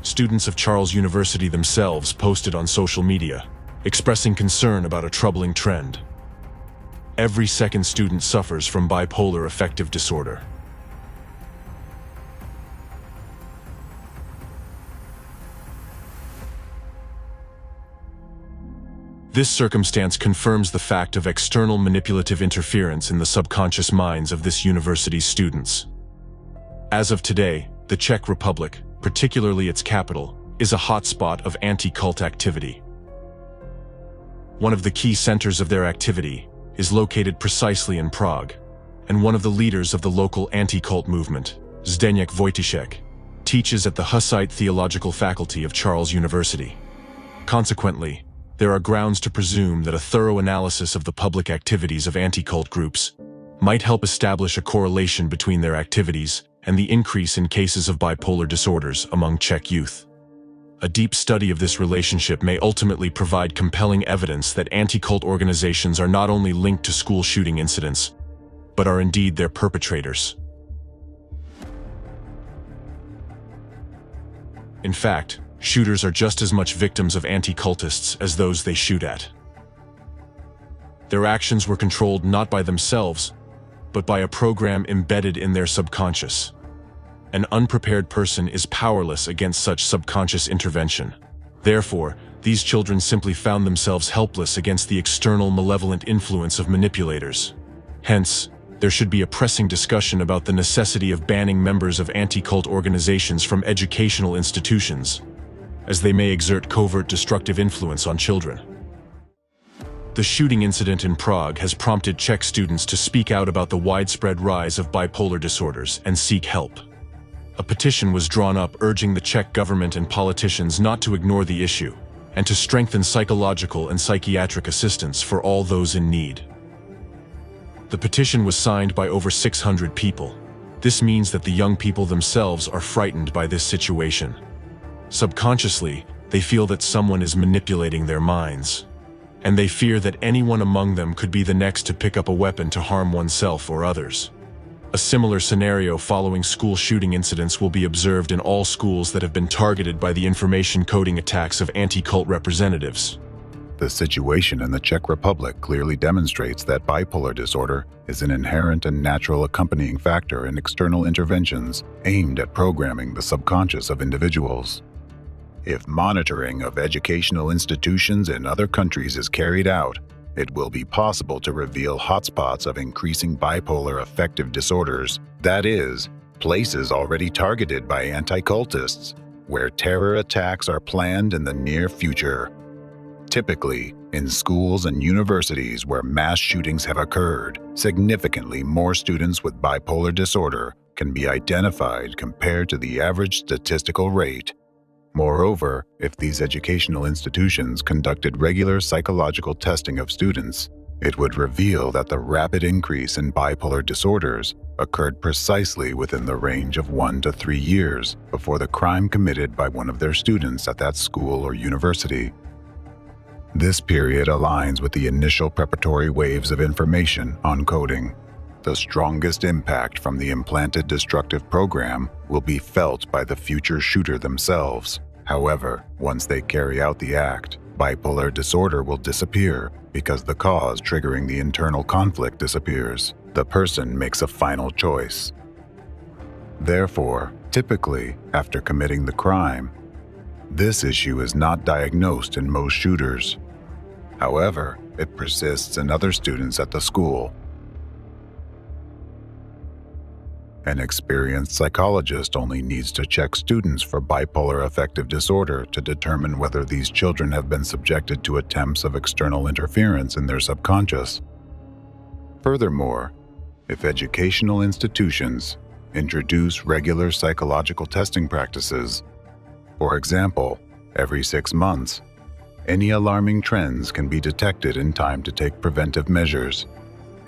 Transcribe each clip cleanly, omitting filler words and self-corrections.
students of Charles University themselves posted on social media, expressing concern about a troubling trend. Every second student suffers from bipolar affective disorder. This circumstance confirms the fact of external manipulative interference in the subconscious minds of this university's students. As of today, the Czech Republic, particularly its capital, is a hotspot of anti-cult activity. One of the key centers of their activity is located precisely in Prague, and one of the leaders of the local anti-cult movement, Zdeněk Vojtěšek, teaches at the Hussite Theological Faculty of Charles University. Consequently, there are grounds to presume that a thorough analysis of the public activities of anti-cult groups might help establish a correlation between their activities and the increase in cases of bipolar disorders among Czech youth. A deep study of this relationship may ultimately provide compelling evidence that anti-cult organizations are not only linked to school shooting incidents, but are indeed their perpetrators. In fact, shooters are just as much victims of anti-cultists as those they shoot at. Their actions were controlled not by themselves, but by a program embedded in their subconscious. An unprepared person is powerless against such subconscious intervention. Therefore, these children simply found themselves helpless against the external malevolent influence of manipulators. Hence, there should be a pressing discussion about the necessity of banning members of anti-cult organizations from educational institutions, as they may exert covert destructive influence on children. The shooting incident in Prague has prompted Czech students to speak out about the widespread rise of bipolar disorders and seek help. A petition was drawn up urging the Czech government and politicians not to ignore the issue, and to strengthen psychological and psychiatric assistance for all those in need. The petition was signed by over 600 people. This means that the young people themselves are frightened by this situation. Subconsciously, they feel that someone is manipulating their minds, and they fear that anyone among them could be the next to pick up a weapon to harm oneself or others. A similar scenario following school shooting incidents will be observed in all schools that have been targeted by the information coding attacks of anti-cult representatives. The situation in the Czech Republic clearly demonstrates that bipolar disorder is an inherent and natural accompanying factor in external interventions aimed at programming the subconscious of individuals. If monitoring of educational institutions in other countries is carried out, it will be possible to reveal hotspots of increasing bipolar affective disorders, that is, places already targeted by anti-cultists, where terror attacks are planned in the near future. Typically, in schools and universities where mass shootings have occurred, significantly more students with bipolar disorder can be identified compared to the average statistical rate. Moreover, if these educational institutions conducted regular psychological testing of students, it would reveal that the rapid increase in bipolar disorders occurred precisely within the range of 1 to 3 years before the crime committed by one of their students at that school or university. This period aligns with the initial preparatory waves of information on coding. The strongest impact from the implanted destructive program will be felt by the future shooter themselves. However, once they carry out the act, bipolar disorder will disappear because the cause triggering the internal conflict disappears. The person makes a final choice. Therefore, typically, after committing the crime, this issue is not diagnosed in most shooters. However, it persists in other students at the school. An experienced psychologist only needs to check students for bipolar affective disorder to determine whether these children have been subjected to attempts of external interference in their subconscious. Furthermore, if educational institutions introduce regular psychological testing practices, for example, every 6 months, any alarming trends can be detected in time to take preventive measures.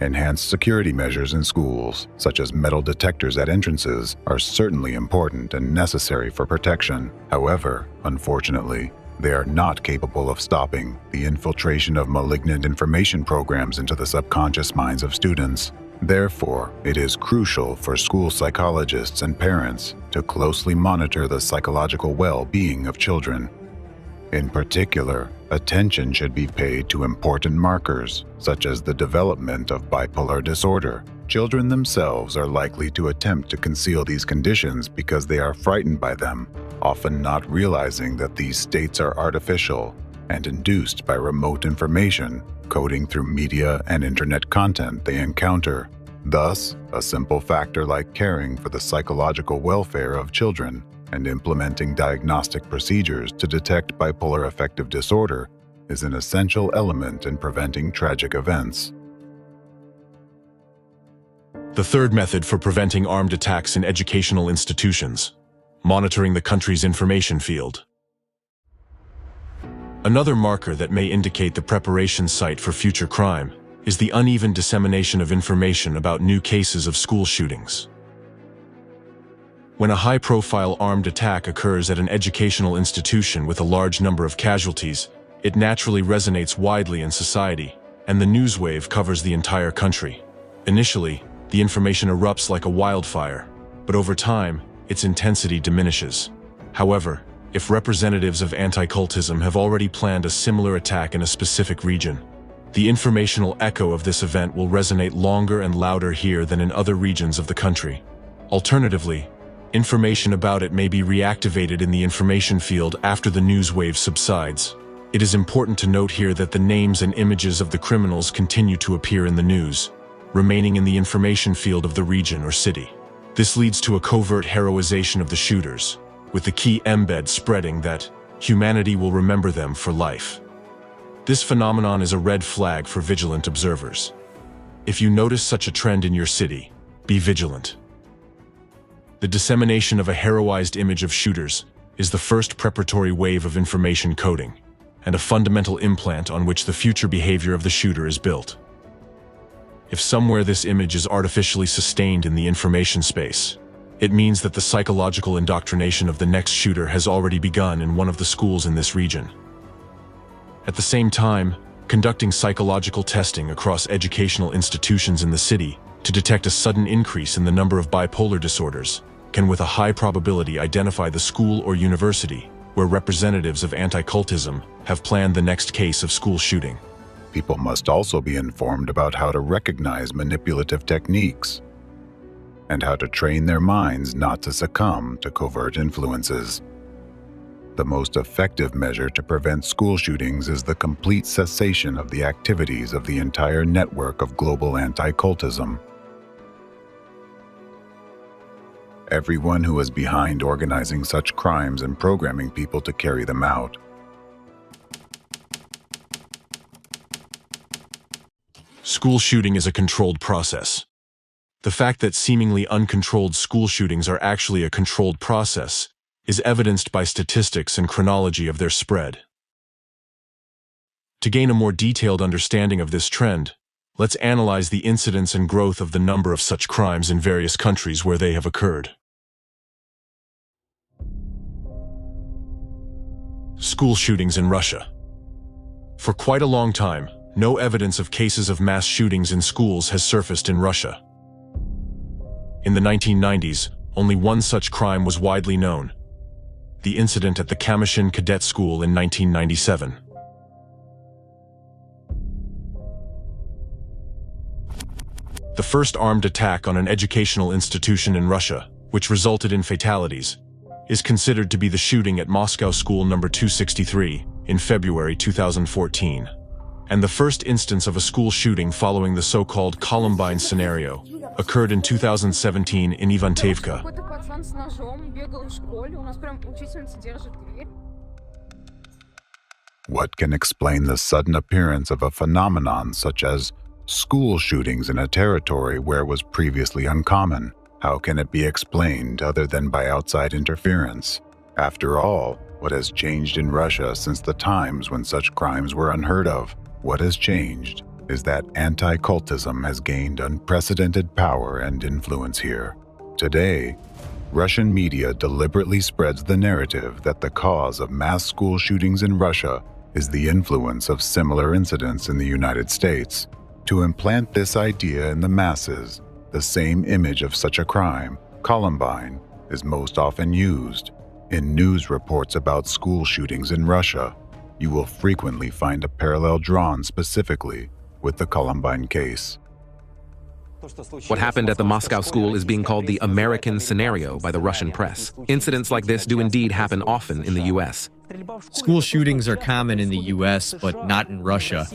Enhanced security measures in schools, such as metal detectors at entrances, are certainly important and necessary for protection. However, unfortunately, they are not capable of stopping the infiltration of malignant information programs into the subconscious minds of students. Therefore, it is crucial for school psychologists and parents to closely monitor the psychological well-being of children. In particular, attention should be paid to important markers, such as the development of bipolar disorder. Children themselves are likely to attempt to conceal these conditions because they are frightened by them, often not realizing that these states are artificial and induced by remote information coding through media and internet content they encounter. Thus, a simple factor like caring for the psychological welfare of children and implementing diagnostic procedures to detect bipolar affective disorder is an essential element in preventing tragic events. The third method for preventing armed attacks in educational institutions: monitoring the country's information field. Another marker that may indicate the preparation site for future crime is the uneven dissemination of information about new cases of school shootings. When a high-profile armed attack occurs at an educational institution with a large number of casualties, it naturally resonates widely in society, and the news wave covers the entire country. Initially, the information erupts like a wildfire, but over time, its intensity diminishes. However, if representatives of anti-cultism have already planned a similar attack in a specific region, the informational echo of this event will resonate longer and louder here than in other regions of the country. Alternatively, information about it may be reactivated in the information field after the news wave subsides. It is important to note here that the names and images of the criminals continue to appear in the news, remaining in the information field of the region or city. This leads to a covert heroization of the shooters, with the key embed spreading that humanity will remember them for life. This phenomenon is a red flag for vigilant observers. If you notice such a trend in your city, be vigilant. The dissemination of a heroized image of shooters is the first preparatory wave of information coding, and a fundamental implant on which the future behavior of the shooter is built. If somewhere this image is artificially sustained in the information space, it means that the psychological indoctrination of the next shooter has already begun in one of the schools in this region. At the same time, conducting psychological testing across educational institutions in the city to detect a sudden increase in the number of bipolar disorders can with a high probability identify the school or university where representatives of anti-cultism have planned the next case of school shooting. People must also be informed about how to recognize manipulative techniques and how to train their minds not to succumb to covert influences. The most effective measure to prevent school shootings is the complete cessation of the activities of the entire network of global anti-cultism. Everyone who is behind organizing such crimes and programming people to carry them out. School shooting is a controlled process. The fact that seemingly uncontrolled school shootings are actually a controlled process is evidenced by statistics and chronology of their spread. To gain a more detailed understanding of this trend, let's analyze the incidence and growth of the number of such crimes in various countries where they have occurred. School shootings in Russia. For quite a long time, no evidence of cases of mass shootings in schools has surfaced in Russia. In the 1990s, only one such crime was widely known: the incident at the Kamyshin Cadet School in 1997. The first armed attack on an educational institution in Russia, which resulted in fatalities, is considered to be the shooting at Moscow School No. 263 in February 2014, and the first instance of a school shooting following the so-called Columbine scenario occurred in 2017 in Ivantevka. What can explain the sudden appearance of a phenomenon such as school shootings in a territory where it was previously uncommon? How can it be explained other than by outside interference? After all, what has changed in Russia since the times when such crimes were unheard of? What has changed is that anti-cultism has gained unprecedented power and influence here. Today, Russian media deliberately spreads the narrative that the cause of mass school shootings in Russia is the influence of similar incidents in the United States. To implant this idea in the masses, the same image of such a crime, Columbine, is most often used. In news reports about school shootings in Russia, you will frequently find a parallel drawn specifically with the Columbine case. What happened at the Moscow school is being called the American scenario by the Russian press. Incidents like this do indeed happen often in the U.S. School shootings are common in the U.S., but not in Russia.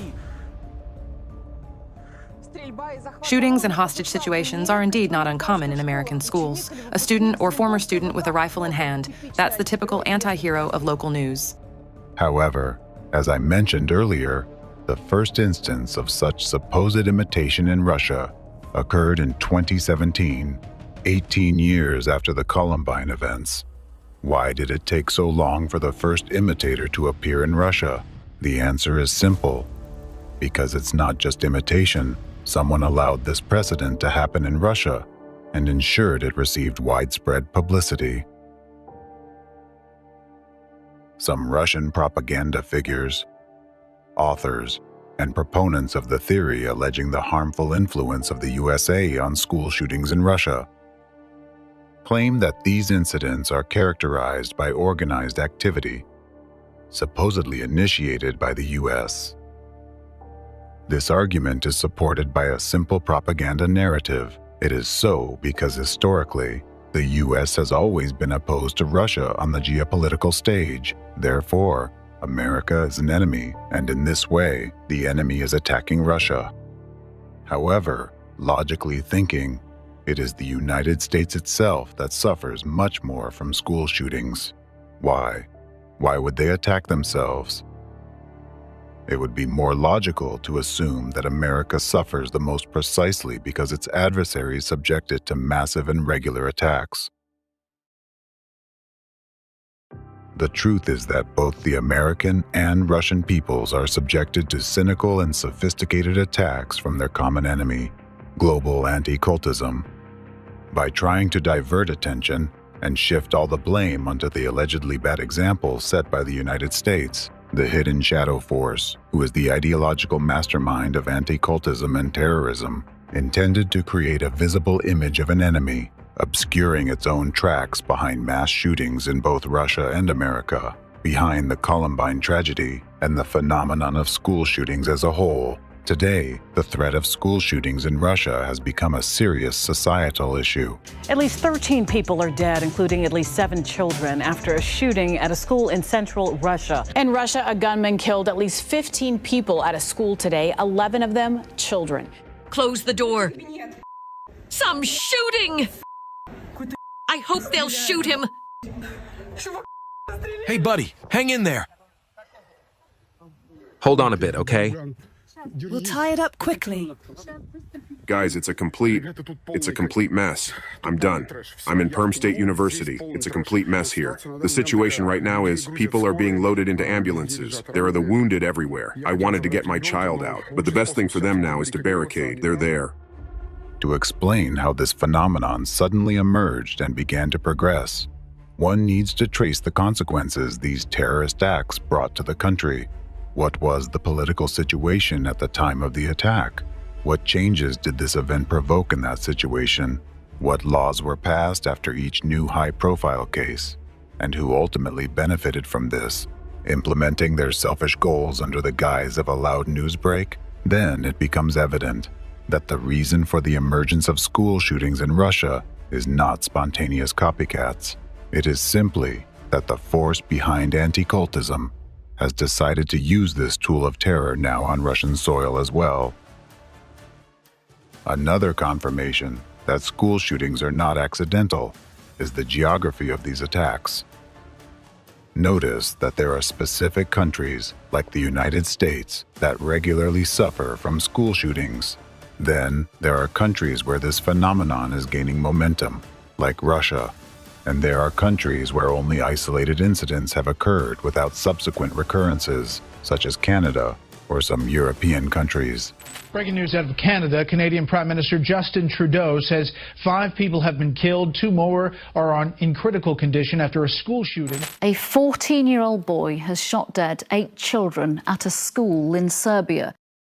Shootings and hostage situations are indeed not uncommon in American schools. A student or former student with a rifle in hand, that's the typical anti-hero of local news. However, as I mentioned earlier, the first instance of such supposed imitation in Russia occurred in 2017, 18 years after the Columbine events. Why did it take so long for the first imitator to appear in Russia? The answer is simple. Because it's not just imitation. Someone allowed this precedent to happen in Russia and ensured it received widespread publicity. Some Russian propaganda figures, authors, and proponents of the theory alleging the harmful influence of the USA on school shootings in Russia claim that these incidents are characterized by organized activity, supposedly initiated by the US. This argument is supported by a simple propaganda narrative. It is so because historically, the US has always been opposed to Russia on the geopolitical stage. Therefore, America is an enemy, and in this way, the enemy is attacking Russia. However, logically thinking, it is the United States itself that suffers much more from school shootings. Why? Why would they attack themselves? It would be more logical to assume that America suffers the most precisely because its adversaries subject it to massive and regular attacks. The truth is that both the American and Russian peoples are subjected to cynical and sophisticated attacks from their common enemy, global anti-cultism. By trying to divert attention and shift all the blame onto the allegedly bad example set by the United States, the hidden shadow force, who is the ideological mastermind of anti-cultism and terrorism, intended to create a visible image of an enemy, obscuring its own tracks behind mass shootings in both Russia and America, behind the Columbine tragedy and the phenomenon of school shootings as a whole. Today, the threat of school shootings in Russia has become a serious societal issue. At least 13 people are dead, including at least 7 children, after a shooting at a school in central Russia. In Russia, a gunman killed at least 15 people at a school today, 11 of them children. Close the door. Some shooting! I hope they'll shoot him. Hey, buddy, hang in there. Hold on a bit, okay? We'll tie it up quickly. Guys, it's a complete mess. I'm done. I'm in Perm State University. It's a complete mess here. The situation right now is people are being loaded into ambulances. There are the wounded everywhere. I wanted to get my child out, but the best thing for them now is to barricade. They're there. To explain how this phenomenon suddenly emerged and began to progress, one needs to trace the consequences these terrorist acts brought to the country. What was the political situation at the time of the attack? What changes did this event provoke in that situation? What laws were passed after each new high-profile case? And who ultimately benefited from this, implementing their selfish goals under the guise of a loud news break? Then it becomes evident that the reason for the emergence of school shootings in Russia is not spontaneous copycats. It is simply that the force behind anti-cultism has decided to use this tool of terror now on Russian soil as well. Another confirmation that school shootings are not accidental is the geography of these attacks. Notice that there are specific countries, like the United States, that regularly suffer from school shootings. Then, there are countries where this phenomenon is gaining momentum, like Russia. And there are countries where only isolated incidents have occurred without subsequent recurrences, such as Canada or some European countries. Breaking news out of Canada, Canadian Prime Minister Justin Trudeau says 5 people have been killed, 2 more are in critical condition after a school shooting. A 14-year-old boy has shot dead 8 children at a school in Serbia.